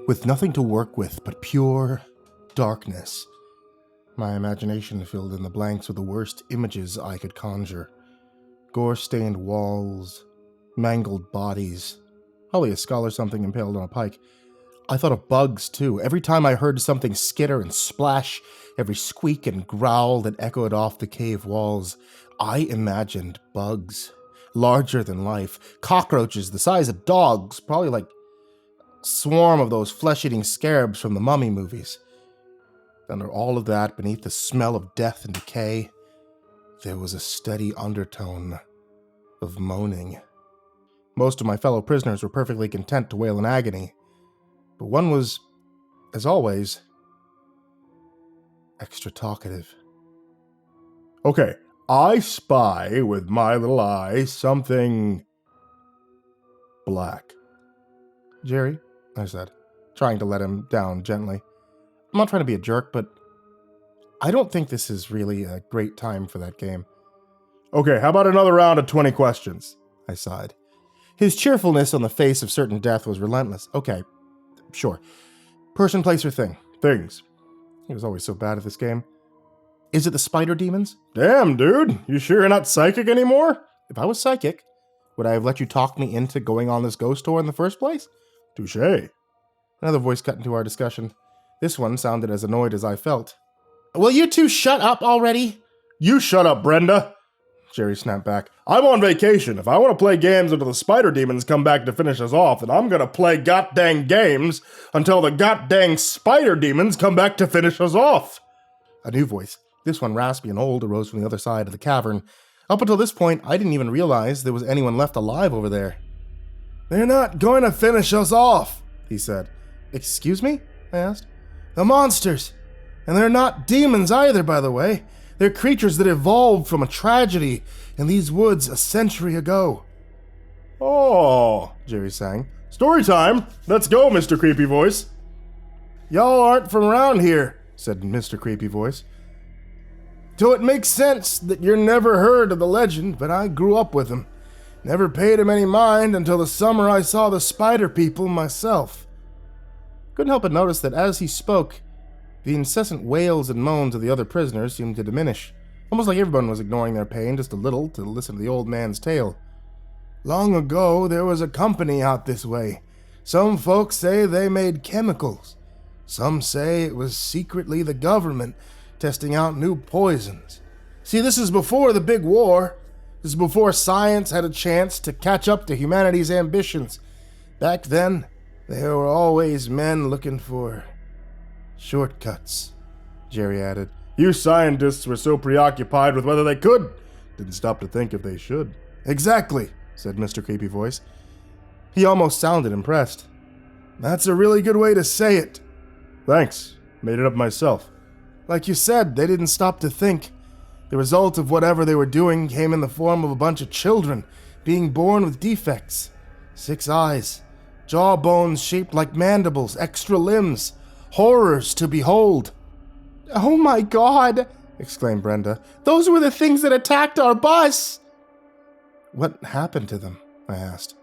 with nothing to work with but pure darkness. My imagination filled in the blanks with the worst images I could conjure. Gore-stained walls, mangled bodies, probably a skull or something impaled on a pike. I thought of bugs, too. Every time I heard something skitter and splash, every squeak and growl that echoed off the cave walls, I imagined bugs, larger than life, cockroaches the size of dogs, probably like a swarm of those flesh-eating scarabs from the Mummy movies. Under all of that, beneath the smell of death and decay, there was a steady undertone of moaning. Most of my fellow prisoners were perfectly content to wail in agony, but one was, as always, extra talkative. Okay, I spy with my little eye something black. Jerry, I said, trying to let him down gently. I'm not trying to be a jerk, but I don't think this is really a great time for that game. Okay, how about another round of 20 questions? I sighed. His cheerfulness on the face of certain death was relentless. Okay, sure. Person, place, or thing? Things. He was always so bad at this game. Is it the spider demons? Damn, dude. You sure you're not psychic anymore? If I was psychic, would I have let you talk me into going on this ghost tour in the first place? Touché. Another voice cut into our discussion. This one sounded as annoyed as I felt. Will you two shut up already? You shut up, Brenda. Jerry snapped back. I'm on vacation. If I want to play games until the spider demons come back to finish us off, then I'm going to play goddamn games until the goddamn spider demons come back to finish us off. A new voice, this one raspy and old, arose from the other side of the cavern. Up until this point, I didn't even realize there was anyone left alive over there. They're not going to finish us off, he said. Excuse me? I asked. The monsters. And they're not demons either, by the way. They're creatures that evolved from a tragedy in these woods a century ago. Oh, Jerry sang. Storytime. Let's go, Mr. Creepy Voice. Y'all aren't from around here, said Mr. Creepy Voice. So it makes sense that you're never heard of the legend, but I grew up with him. Never paid him any mind until the summer I saw the spider people myself. Couldn't help but notice that as he spoke, the incessant wails and moans of the other prisoners seemed to diminish, almost like everyone was ignoring their pain just a little to listen to the old man's tale. Long ago, there was a company out this way. Some folks say they made chemicals. Some say it was secretly the government testing out new poisons. See, this is before the big war. This is before science had a chance to catch up to humanity's ambitions. Back then, there were always men looking for shortcuts, Jerry added. You scientists were so preoccupied with whether they could, didn't stop to think if they should. Exactly, said Mr. Creepy Voice. He almost sounded impressed. That's a really good way to say it. Thanks. Made it up myself. Like you said, they didn't stop to think. The result of whatever they were doing came in the form of a bunch of children being born with defects. 6 eyes, jawbones shaped like mandibles, extra limbs, horrors to behold. Oh my God, exclaimed Brenda. Those were the things that attacked our bus. What happened to them? I asked.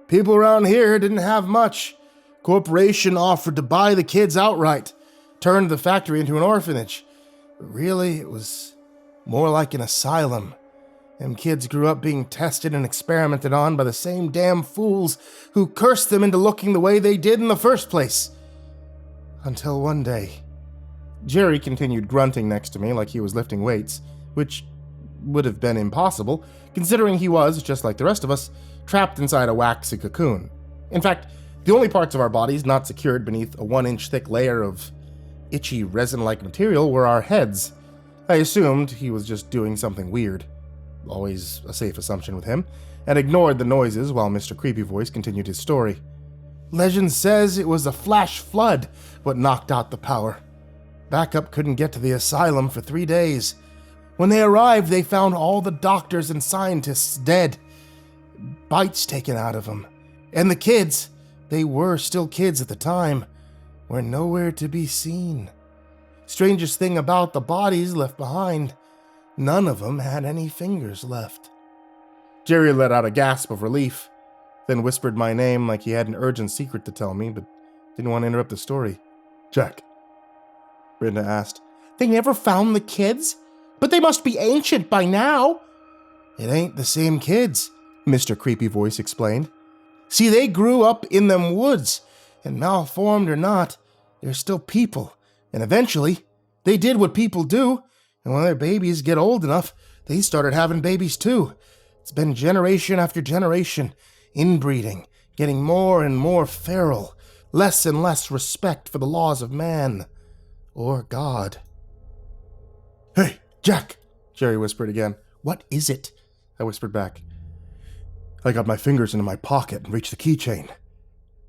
People around here didn't have much. Corporation offered to buy the kids outright, turned the factory into an orphanage. But really, it was more like an asylum. Them kids grew up being tested and experimented on by the same damn fools who cursed them into looking the way they did in the first place. Until one day. Jerry continued grunting next to me like he was lifting weights, which would have been impossible, considering he was, just like the rest of us, trapped inside a waxy cocoon. In fact, the only parts of our bodies not secured beneath a 1-inch thick layer of itchy resin-like material were our heads. I assumed he was just doing something weird, always a safe assumption with him, and ignored the noises while Mr. Creepy Voice continued his story. Legend says it was a flash flood what knocked out the power. Backup couldn't get to the asylum for 3 days. When they arrived, they found all the doctors and scientists dead. Bites taken out of them. And the kids, they were still kids at the time, were nowhere to be seen. Strangest thing about the bodies left behind, none of them had any fingers left. Jerry let out a gasp of relief, then whispered my name like he had an urgent secret to tell me, but Didn't want to interrupt the story. Jack, Brenda asked. They never found the kids? But they must be ancient by now. It ain't the same kids, Mr. Creepy Voice explained. See, they grew up in them woods, and malformed or not, they're still people. And eventually, they did what people do, and when their babies get old enough, they started having babies too. It's been generation after generation, inbreeding, getting more and more feral, less and less respect for the laws of man, or God. Hey, Jack, Jerry whispered again. What is it? I whispered back. I got my fingers into my pocket and reached the keychain.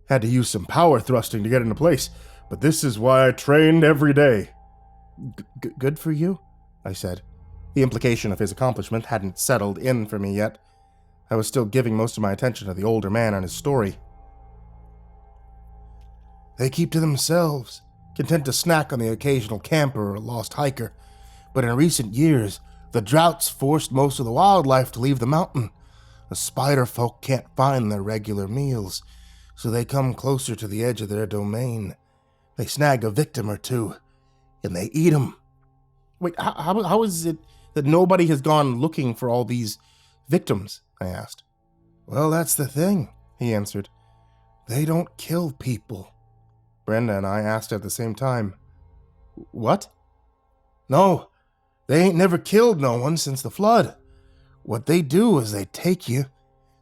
Had to use some power thrusting to get into place, but this is why I trained every day. Good for you, I said. The implication of his accomplishment hadn't settled in for me yet. I was still giving most of my attention to the older man and his story. They keep to themselves, content to snack on the occasional camper or lost hiker. But in recent years, the droughts forced most of the wildlife to leave the mountain. The spider folk can't find their regular meals, so they come closer to the edge of their domain. They snag a victim or two, and they eat 'em. Wait, how is it that nobody has gone looking for all these victims? I asked. Well, that's the thing, he answered. They don't kill people. Brenda and I asked at the same time. What? No, they ain't never killed no one since the flood. What they do is they take you,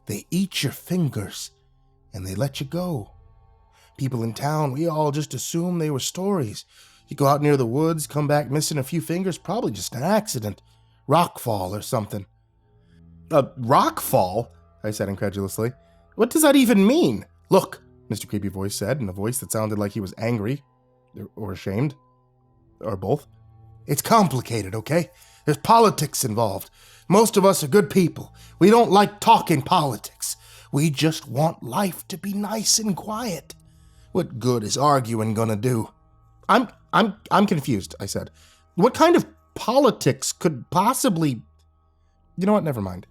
they eat your fingers, and they let you go. People in town, we all just assume they were stories. You go out near the woods, come back missing a few fingers, probably just an accident. Rockfall or something. A rockfall? I said incredulously. What does that even mean? Look, Mr. Creepy Voice said in a voice that sounded like he was angry or ashamed. Or both. It's complicated, okay? There's politics involved. Most of us are good people. We don't like talking politics. We just want life to be nice and quiet. What good is arguing gonna do? I'm confused, I said. What kind of politics could possibly... You know what? Never mind.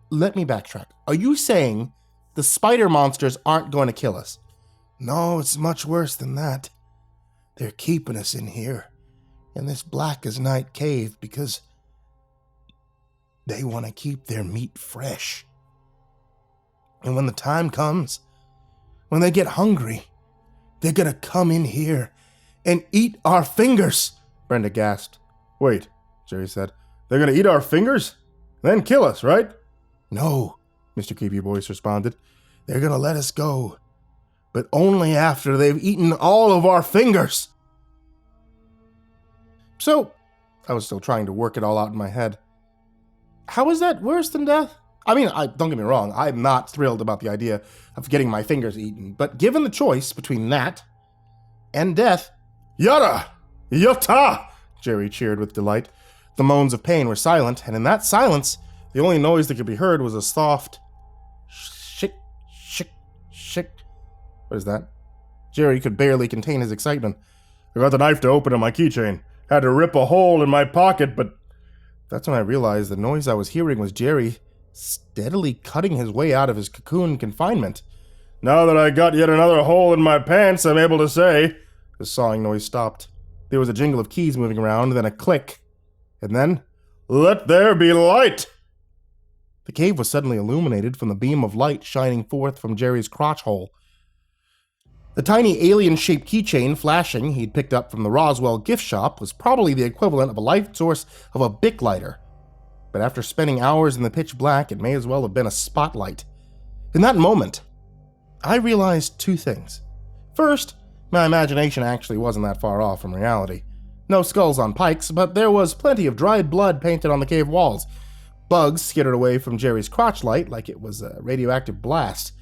Let me backtrack. Are you saying the spider monsters aren't going to kill us? No, it's much worse than that. They're keeping us in here, in this black as night cave, because they want to keep their meat fresh. And when the time comes, when they get hungry, they're going to come in here and eat our fingers. Brenda gasped. Wait, Jerry said. They're going to eat our fingers? Then kill us, right? No, Mr. Creepy Voice responded. They're going to let us go, but only after they've eaten all of our fingers. So, I was still trying to work it all out in my head. How is that worse than death? I mean, don't get me wrong, I'm not thrilled about the idea of getting my fingers eaten, but given the choice between that and death... Yada! Yata! Jerry cheered with delight. The moans of pain were silent, and in that silence, the only noise that could be heard was a soft... Shick, shick, shick. What is that? Jerry could barely contain his excitement. I got the knife to open my keychain. Had to rip a hole in my pocket, but... That's when I realized the noise I was hearing was Jerry steadily cutting his way out of his cocoon confinement. Now that I got yet another hole in my pants, I'm able to say... The sawing noise stopped. There was a jingle of keys moving around, then a click. And then... Let there be light! The cave was suddenly illuminated from the beam of light shining forth from Jerry's crotch hole. The tiny alien-shaped keychain flashing he'd picked up from the Roswell gift shop was probably the equivalent of a light source of a Bic lighter. But after spending hours in the pitch black, it may as well have been a spotlight. In that moment, I realized two things. First, my imagination actually wasn't that far off from reality. No skulls on pikes, but there was plenty of dried blood painted on the cave walls. Bugs skittered away from Jerry's crotch light like it was a radioactive blast.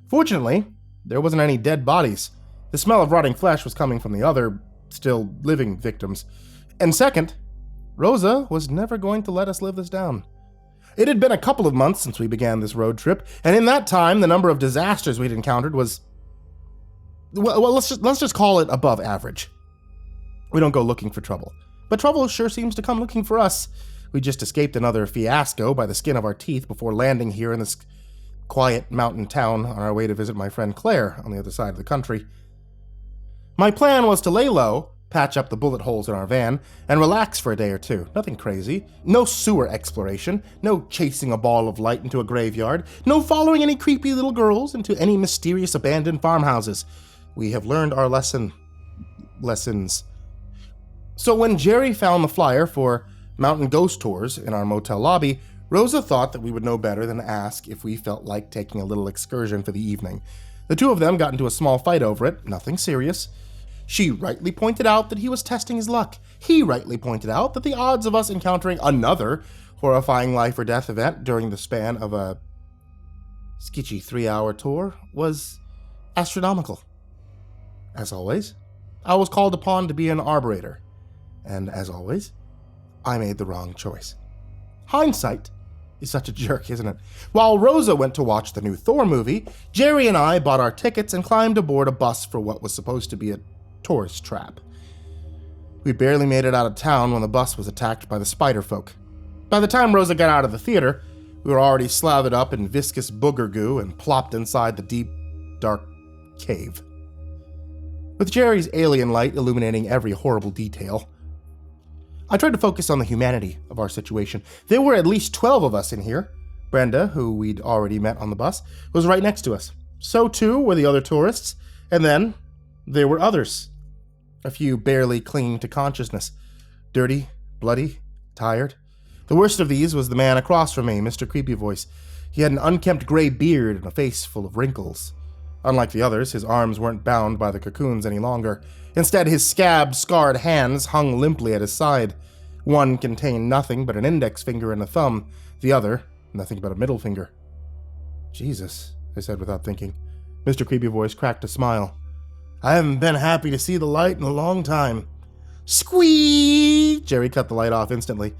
Fortunately, there wasn't any dead bodies. The smell of rotting flesh was coming from the other, still living victims. And second, Rosa was never going to let us live this down. It had been a couple of months since we began this road trip, and in that time, the number of disasters we'd encountered was... Well, let's just call it above average. We don't go looking for trouble, but trouble sure seems to come looking for us. We just escaped another fiasco by the skin of our teeth before landing here in this quiet mountain town on our way to visit my friend Claire on the other side of the country. My plan was to lay low, patch up the bullet holes in our van, and relax for a day or two. Nothing crazy. No sewer exploration. No chasing a ball of light into a graveyard. No following any creepy little girls into any mysterious abandoned farmhouses. We have learned our lessons. So when Jerry found the flyer for mountain ghost tours in our motel lobby, Rosa thought that we would know better than to ask if we felt like taking a little excursion for the evening. The two of them got into a small fight over it, nothing serious. She rightly pointed out that he was testing his luck. He rightly pointed out that the odds of us encountering another horrifying life or death event during the span of a sketchy 3-hour tour was astronomical. As always, I was called upon to be an arborator. And as always, I made the wrong choice. Hindsight is such a jerk, isn't it? While Rosa went to watch the new Thor movie, Jerry and I bought our tickets and climbed aboard a bus for what was supposed to be a tourist trap. We barely made it out of town when the bus was attacked by the spider folk. By the time Rosa got out of the theater, we were already slathered up in viscous booger goo and plopped inside the deep, dark cave. With Jerry's alien light illuminating every horrible detail, I tried to focus on the humanity of our situation. There were at least 12 of us in here. Brenda, who we'd already met on the bus, was right next to us. So too were the other tourists, and then there were others. A few barely clinging to consciousness. Dirty, bloody, tired. The worst of these was the man across from me, Mr. Creepy Voice. He had an unkempt gray beard and a face full of wrinkles. Unlike the others, his arms weren't bound by the cocoons any longer. Instead, his scarred hands hung limply at his side. One contained nothing but an index finger and a thumb. The other, nothing but a middle finger. Jesus, I said without thinking. Mr. Creepy Voice cracked a smile. I haven't been happy to see the light in a long time. Squeak! Jerry cut the light off instantly.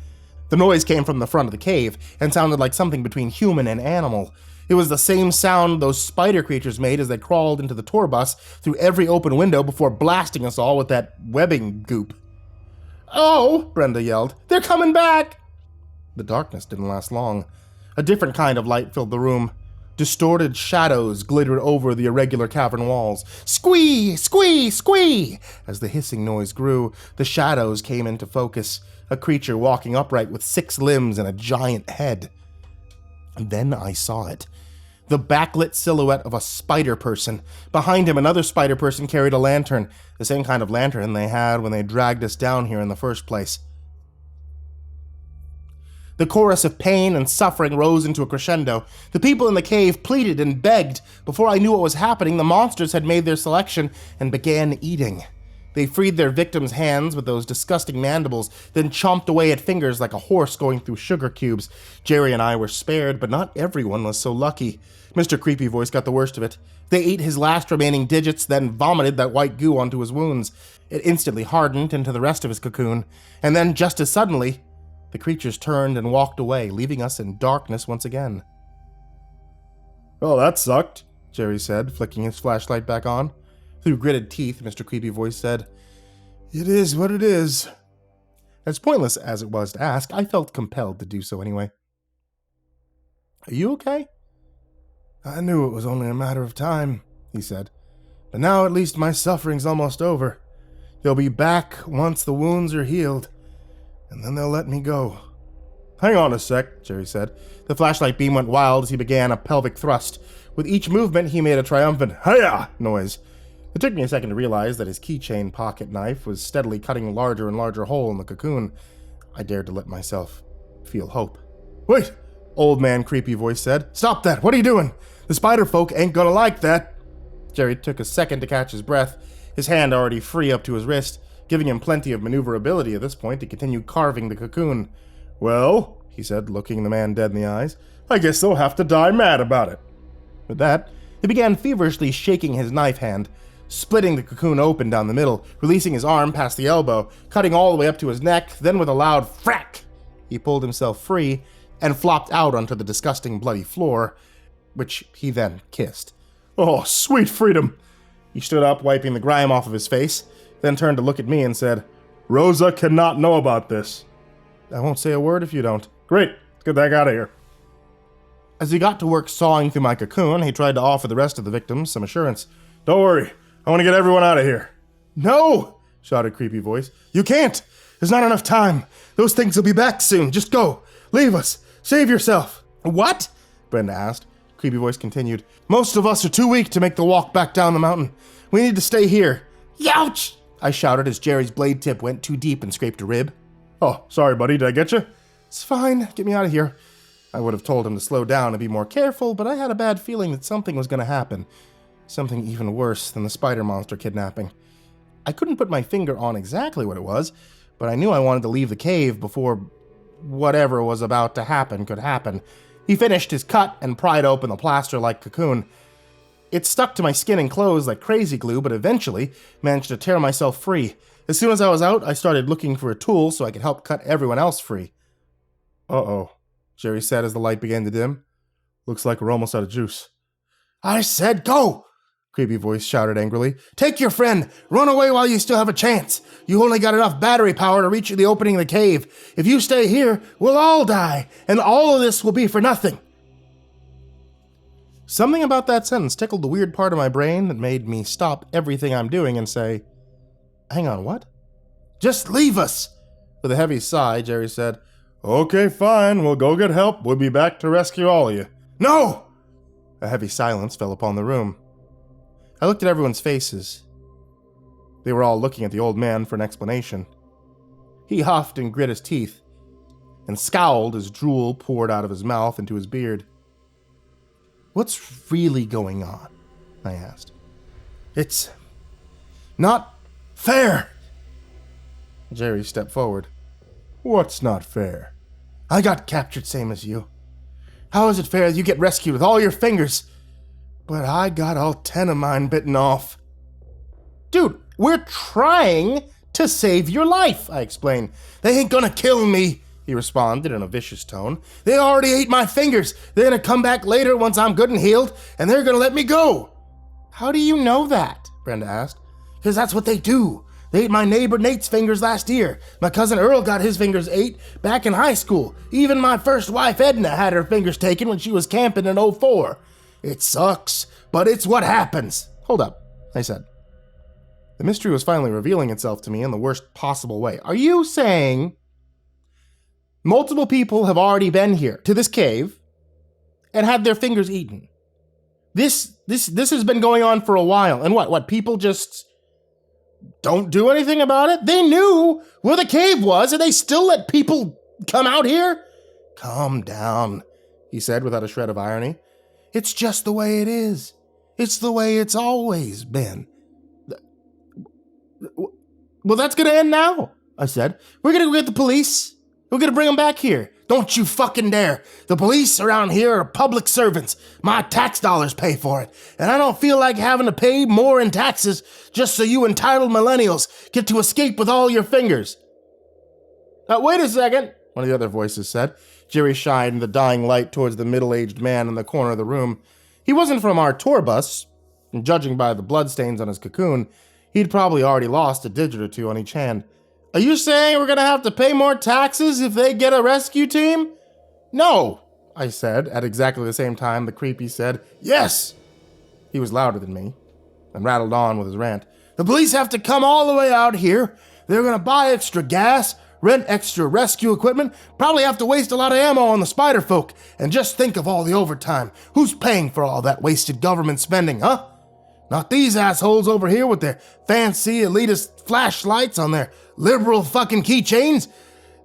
The noise came from the front of the cave and sounded like something between human and animal. It was the same sound those spider creatures made as they crawled into the tour bus through every open window before blasting us all with that webbing goop. Oh, Brenda yelled. They're coming back! The darkness didn't last long. A different kind of light filled the room. Distorted shadows glittered over the irregular cavern walls. Squee! Squee! Squee! As the hissing noise grew, the shadows came into focus. A creature walking upright with 6 limbs and a giant head. And then I saw it. The backlit silhouette of a spider person. Behind him, another spider person carried a lantern, the same kind of lantern they had when they dragged us down here in the first place. The chorus of pain and suffering rose into a crescendo. The people in the cave pleaded and begged. Before I knew what was happening, the monsters had made their selection and began eating. They freed their victims' hands with those disgusting mandibles, then chomped away at fingers like a horse going through sugar cubes. Jerry and I were spared, but not everyone was so lucky. Mr. Creepy Voice got the worst of it. They ate his last remaining digits, then vomited that white goo onto his wounds. It instantly hardened into the rest of his cocoon, and then, just as suddenly, the creatures turned and walked away, leaving us in darkness once again. "Well, that sucked," Jerry said, flicking his flashlight back on. Through gritted teeth, Mr. Creepy Voice said, "It is what it is." As pointless as it was to ask, I felt compelled to do so anyway. "Are you okay?" "I knew it was only a matter of time," he said. "But now at least my suffering's almost over. They'll be back once the wounds are healed, and then they'll let me go." "Hang on a sec," Jerry said. The flashlight beam went wild as he began a pelvic thrust. With each movement, he made a triumphant "Hi-ya!" noise. It took me a second to realize that his keychain pocket knife was steadily cutting a larger and larger hole in the cocoon. I dared to let myself feel hope. "Wait!" Old Man Creepy Voice said. "Stop that! What are you doing? The spider folk ain't gonna like that!" Jerry took a second to catch his breath, his hand already free up to his wrist, giving him plenty of maneuverability at this point to continue carving the cocoon. "Well," he said, looking the man dead in the eyes, "I guess they'll have to die mad about it." With that, he began feverishly shaking his knife hand, splitting the cocoon open down the middle, releasing his arm past the elbow, cutting all the way up to his neck, then with a loud frack, he pulled himself free and flopped out onto the disgusting bloody floor, which he then kissed. "Oh, sweet freedom!" He stood up, wiping the grime off of his face, then turned to look at me and said, "Rosa cannot know about this." "I won't say a word if you don't." "Great, let's get the heck out of here." As he got to work sawing through my cocoon, he tried to offer the rest of the victims some assurance. "Don't worry, I want to get everyone out of here." No, shouted Creepy Voice. You can't. There's not enough time. Those things will be back soon. Just go. Leave us. Save yourself. What? Brenda asked. Creepy Voice continued. Most of us are too weak to make the walk back down the mountain. We need to stay here. Youch! I shouted as Jerry's blade tip went too deep and scraped a rib. Oh, sorry, buddy. Did I get you? It's fine. Get me out of here. I would have told him to slow down and be more careful, but I had a bad feeling that something was going to happen. Something even worse than the spider monster kidnapping. I couldn't put my finger on exactly what it was, but I knew I wanted to leave the cave before whatever was about to happen could happen. He finished his cut and pried open the plaster-like cocoon. It stuck to my skin and clothes like crazy glue, but eventually managed to tear myself free. As soon as I was out, I started looking for a tool so I could help cut everyone else free. Uh-oh, Jerry said as the light began to dim. Looks like we're almost out of juice. I said go! Creepy Voice shouted angrily. Take your friend! Run away while you still have a chance! You only got enough battery power to reach the opening of the cave. If you stay here, we'll all die, and all of this will be for nothing. Something about that sentence tickled the weird part of my brain that made me stop everything I'm doing and say, hang on, what? Just leave us! With a heavy sigh, Jerry said, Okay, fine, we'll go get help. We'll be back to rescue all of you. No! A heavy silence fell upon the room. I looked at everyone's faces. They were all looking at the old man for an explanation. He huffed and grit his teeth, and scowled as drool poured out of his mouth into his beard. What's really going on? I asked. It's not fair. Jerry stepped forward. What's not fair? I got captured same as you. How is it fair that you get rescued with all your fingers? But I got all 10 of mine bitten off. Dude, we're trying to save your life, I explained. They ain't gonna kill me, he responded in a vicious tone. They already ate my fingers. They're gonna come back later once I'm good and healed, and they're gonna let me go. How do you know that? Brenda asked. Because that's what they do. They ate my neighbor Nate's fingers last year. My cousin Earl got his fingers ate back in high school. Even my first wife Edna had her fingers taken when she was camping in 2004. It sucks, but it's what happens. Hold up, I said. The mystery was finally revealing itself to me in the worst possible way. Are you saying multiple people have already been here to this cave and had their fingers eaten? This has been going on for a while. And what people just don't do anything about it? They knew where the cave was and they still let people come out here? Calm down, he said without a shred of irony. It's just the way it is. It's the way it's always been. Well, that's gonna end now, I said. We're gonna go get the police. We're gonna bring them back here. Don't you fucking dare. The police around here are public servants. My tax dollars pay for it. And I don't feel like having to pay more in taxes just so you entitled millennials get to escape with all your fingers. Wait a second, one of the other voices said. Jerry shined the dying light towards the middle-aged man in the corner of the room. He wasn't from our tour bus, and judging by the bloodstains on his cocoon, he'd probably already lost a digit or two on each hand. Are you saying we're gonna have to pay more taxes if they get a rescue team? No, I said, at exactly the same time the creepy said, yes! He was louder than me, and rattled on with his rant. The police have to come all the way out here. They're gonna buy extra gas, rent extra rescue equipment, probably have to waste a lot of ammo on the spider folk, and just think of all the overtime. Who's paying for all that wasted government spending, huh? Not these assholes over here with their fancy elitist flashlights on their liberal fucking keychains.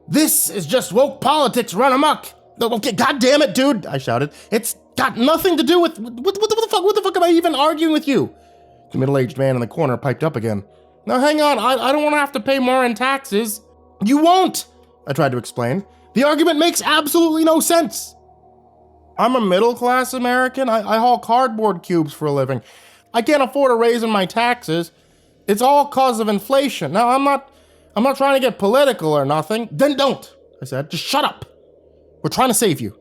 This is just woke politics run amok. Okay, God damn it, dude, I shouted. It's got nothing to do with... What the fuck am I even arguing with you? The middle-aged man in the corner piped up again. Now hang on, I don't want to have to pay more in taxes. You won't, I tried to explain. The argument makes absolutely no sense. I'm a middle-class American. I haul cardboard cubes for a living. I can't afford a raise in my taxes. It's all cause of inflation. Now, I'm not trying to get political or nothing. Then don't, I said. Just shut up. We're trying to save you.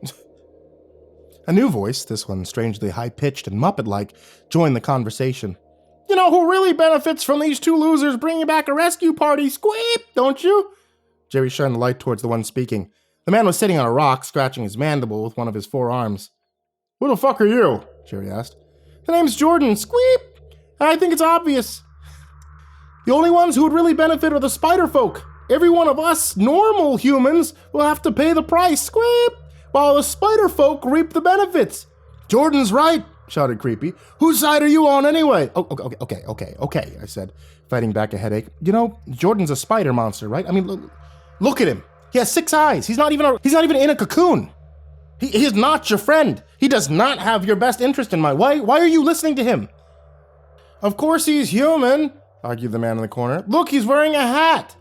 A new voice, this one strangely high-pitched and Muppet-like, joined the conversation. You know who really benefits from these two losers bringing back a rescue party? Squeep, don't you? Jerry shined the light towards the one speaking. The man was sitting on a rock, scratching his mandible with one of his forearms. Who the fuck are you? Jerry asked. The name's Jordan. Squeep! I think it's obvious. The only ones who would really benefit are the spider folk. Every one of us normal humans will have to pay the price, squeep, while the spider folk reap the benefits. Jordan's right, shouted Creepy. Whose side are you on anyway? Oh, okay, I said, fighting back a headache. You know, Jordan's a spider monster, right? I mean, look at him. He has 6 eyes. He's not even in a cocoon. He is not your friend. He does not have your best interest in mind. Why are you listening to him? Of course he's human, argued the man in the corner. Look, he's wearing a hat.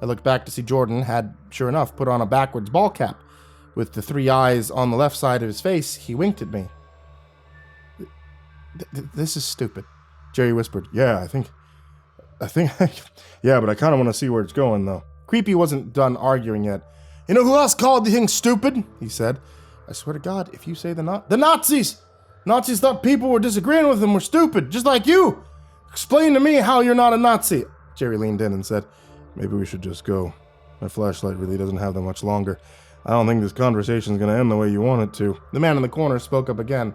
I looked back to see Jordan had, sure enough, put on a backwards ball cap. With the 3 eyes on the left side of his face, he winked at me. This is stupid, Jerry whispered. Yeah, I think, yeah, but I kind of want to see where it's going, though. Creepy wasn't done arguing yet. You know who else called the thing stupid? He said. I swear to God, if you say the Nazis! Nazis thought people were disagreeing with them were stupid, just like you! Explain to me how you're not a Nazi. Jerry leaned in and said, maybe we should just go. My flashlight really doesn't have that much longer. I don't think this conversation's gonna end the way you want it to. The man in the corner spoke up again.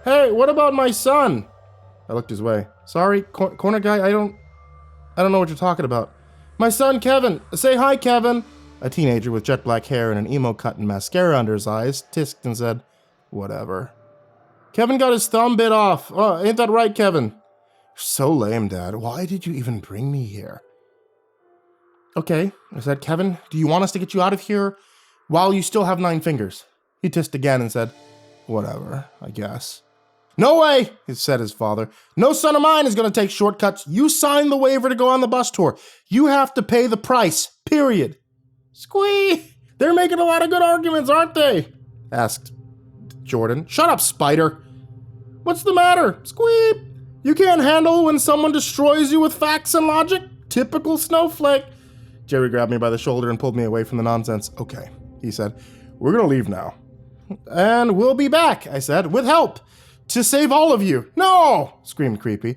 Hey, what about my son? I looked his way. Sorry, corner guy, I don't know what you're talking about. My son, Kevin. Say hi, Kevin. A teenager with jet black hair and an emo cut and mascara under his eyes tisked and said, whatever. Kevin got his thumb bit off. Oh, ain't that right, Kevin? So lame, Dad. Why did you even bring me here? Okay, I said, Kevin, do you want us to get you out of here while you still have 9 fingers? He tissed again and said, whatever, I guess. No way, said his father. No son of mine is going to take shortcuts. You signed the waiver to go on the bus tour. You have to pay the price, period. Squee! They're making a lot of good arguments, aren't they? Asked Jordan. Shut up, Spider. What's the matter? Squeep! You can't handle when someone destroys you with facts and logic? Typical snowflake. Jerry grabbed me by the shoulder and pulled me away from the nonsense. Okay, he said. We're going to leave now. And we'll be back, I said, with help. To save all of you. No! Screamed Creepy.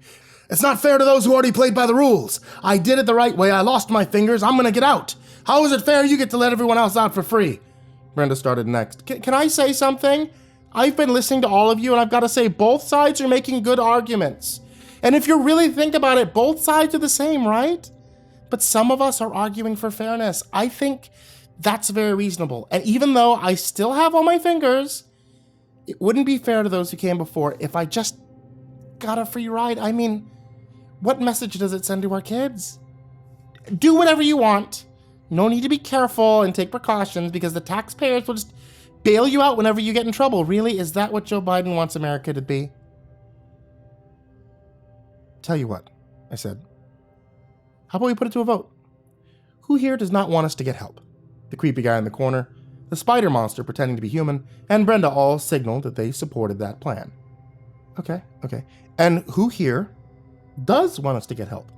It's not fair to those who already played by the rules. I did it the right way. I lost my fingers. I'm going to get out. How is it fair you get to let everyone else out for free? Brenda started next. Can I say something? I've been listening to all of you, and I've got to say both sides are making good arguments. And if you really think about it, both sides are the same, right? But some of us are arguing for fairness. I think that's very reasonable. And even though I still have all my fingers, it wouldn't be fair to those who came before if I just got a free ride. I mean, what message does it send to our kids? Do whatever you want. No need to be careful and take precautions because the taxpayers will just bail you out whenever you get in trouble. Really? Is that what Joe Biden wants America to be? Tell you what, I said. How about we put it to a vote? Who here does not want us to get help? The creepy guy in the corner, the spider monster pretending to be human, and Brenda all signaled that they supported that plan. Okay. And who here does want us to get help?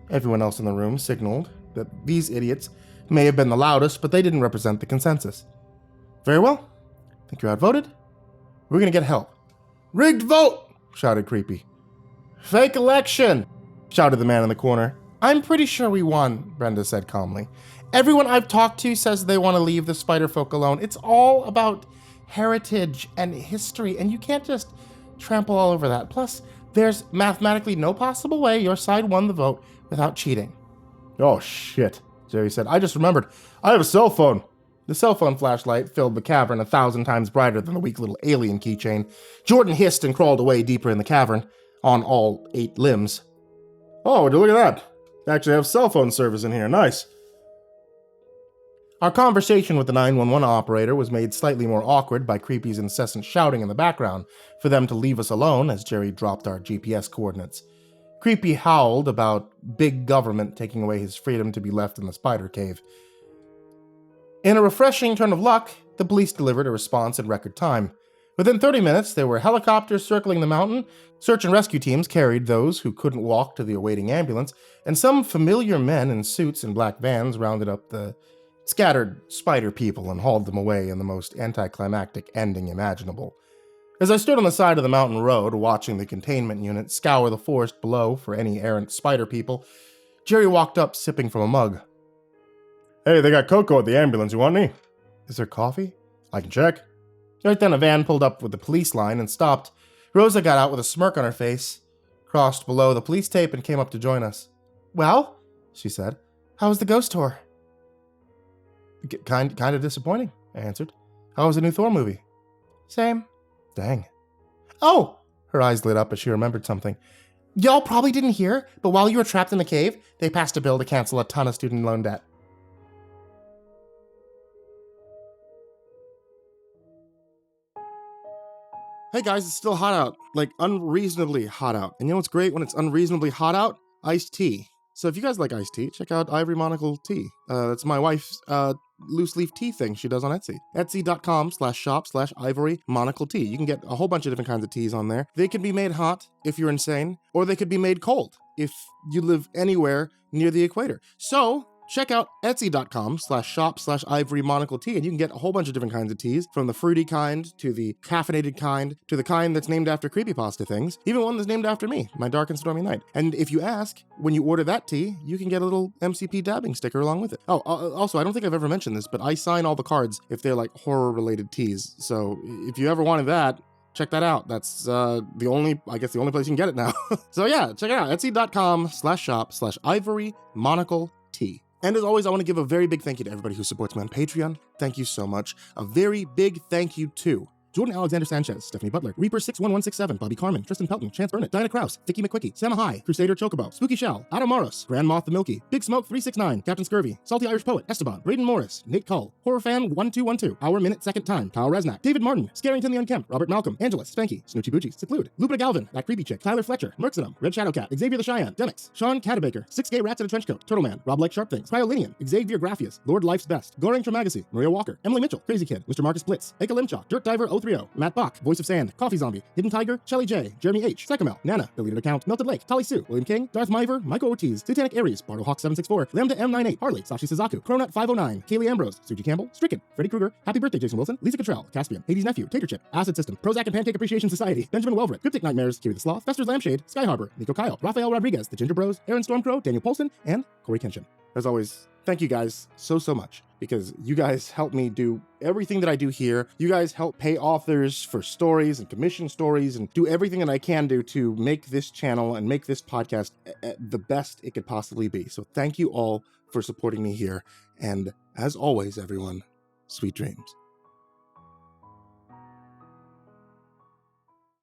Everyone else in the room signaled that these idiots may have been the loudest, but they didn't represent the consensus. Very well. Think you're outvoted? We're gonna get help. Rigged vote, shouted Creepy. Fake election, shouted the man in the corner. I'm pretty sure we won, Brenda said calmly. Everyone I've talked to says they want to leave the spider folk alone. It's all about heritage and history, and you can't just trample all over that. Plus, there's mathematically no possible way your side won the vote without cheating. Oh, shit, Jerry said. I just remembered. I have a cell phone. The cell phone flashlight filled the cavern 1,000 times brighter than the weak little alien keychain. Jordan hissed and crawled away deeper in the cavern, on all 8 limbs. Oh, look at that. They actually have cell phone service in here. Nice. Our conversation with the 911 operator was made slightly more awkward by Creepy's incessant shouting in the background for them to leave us alone as Jerry dropped our GPS coordinates. Creepy howled about big government taking away his freedom to be left in the spider cave. In a refreshing turn of luck, the police delivered a response in record time. Within 30 minutes, there were helicopters circling the mountain, search and rescue teams carried those who couldn't walk to the awaiting ambulance, and some familiar men in suits and black vans rounded up the scattered spider people and hauled them away in the most anticlimactic ending imaginable. As I stood on the side of the mountain road, watching the containment unit scour the forest below for any errant spider people, Jerry walked up sipping from a mug. Hey, they got cocoa at the ambulance. You want any? Is there coffee? I can check. Right then, a van pulled up with the police line and stopped. Rosa got out with a smirk on her face, crossed below the police tape, and came up to join us. Well, she said, how was the ghost tour? Kind of disappointing, I answered. How was the new Thor movie? Same. Dang. Oh! Her eyes lit up as she remembered something. Y'all probably didn't hear, but while you were trapped in the cave, they passed a bill to cancel a ton of student loan debt. Hey guys, it's still hot out. Like, unreasonably hot out. And you know what's great when it's unreasonably hot out? Iced tea. So if you guys like iced tea, check out Ivory Monocle Tea. That's my wife's loose leaf tea thing she does on Etsy. Etsy.com/shop/Ivory Monocle Tea. You can get a whole bunch of different kinds of teas on there. They can be made hot if you're insane, or they could be made cold if you live anywhere near the equator. So check out etsy.com/shop/Ivory Monocle Tea, and you can get a whole bunch of different kinds of teas, from the fruity kind to the caffeinated kind to the kind that's named after creepypasta things, even one that's named after me, My Dark and Stormy Night. And if you ask, when you order that tea, you can get a little MCP dabbing sticker along with it. Oh, also, I don't think I've ever mentioned this, but I sign all the cards if they're like horror-related teas. So if you ever wanted that, check that out. That's the only place you can get it now. So yeah, check it out. Etsy.com/shop/Ivory Monocle Tea. And as always, I want to give a very big thank you to everybody who supports me on Patreon. Thank you so much. A very big thank you to Jordan Alexander Sanchez, Stephanie Butler, Reaper61167, Bobby Karman, Tristan Pelton, Chance Burnett, Diana Kraus, Thiccy McQuicky, SamaHigh, CrusaderChocobo, SpookyShel, Atomaurus, Grand Moth the Milky, Big Smoke 369, Captain Scurvy, SaltyIrishPoet, Estebean, Brayden Morris, Nate Kuhl, HorrorFan1212, Hour Minute Second Time, Kyle Reznak, David Martin, Scare-ington the Unkempt, Robert Malcolm, Angelus, Spanky, Snoochie Boochie, Seclude, Lupita Galvin, That Creepy Chick, Tyler Fletcher, Merxenum, Red Shadow Cat, Xavier the Cheyenne, Demix, Sean Cadieu-baker, 6 Gay Rats in a Trenchcoat, Turtleman, Rob Like Sharp Things, Cryolinian, Xavier Graphius, Lord Life's Best, Goring Tramagasi, Maria Walker, Emily Mitchell, Crazy Kid, Mr. Marcus Blitz, Eka Limchok, Dirt Diver 030, Matt Bach, Voice of Sand, Coffee Zombie, Hidden Tiger, Shelly J, Jeremy H, Psychomel, Nana, Deleted Account, Melted Lake, Tali Sue, William King, Darth Miver, Michael Ortiz, Titanic Aries, Bardo Hawk 764, Lambda M98, Harley, Sashi Suzaku, Cronut 509, Kaylee Ambrose, Suji Campbell, Stricken, Freddy Krueger, Happy Birthday Jason Wilson, Lisa Cottrell, Caspian, Hades Nephew, Tater Chip, Acid System, Prozac and Pancake Appreciation Society, Benjamin Welvert, Cryptic Nightmares, Kiri the Sloth, Fester's Lampshade, Sky Harbor, Nico Kyle, Rafael Rodriguez, The Ginger Bros, Aaron Stormcrow, Daniel Polson, and Corey Kenshin. As always, thank you guys so much, because you guys help me do everything that I do here. You guys help pay authors for stories and commission stories and do everything that I can do to make this channel and make this podcast the best it could possibly be. So thank you all for supporting me here. And as always, everyone, sweet dreams.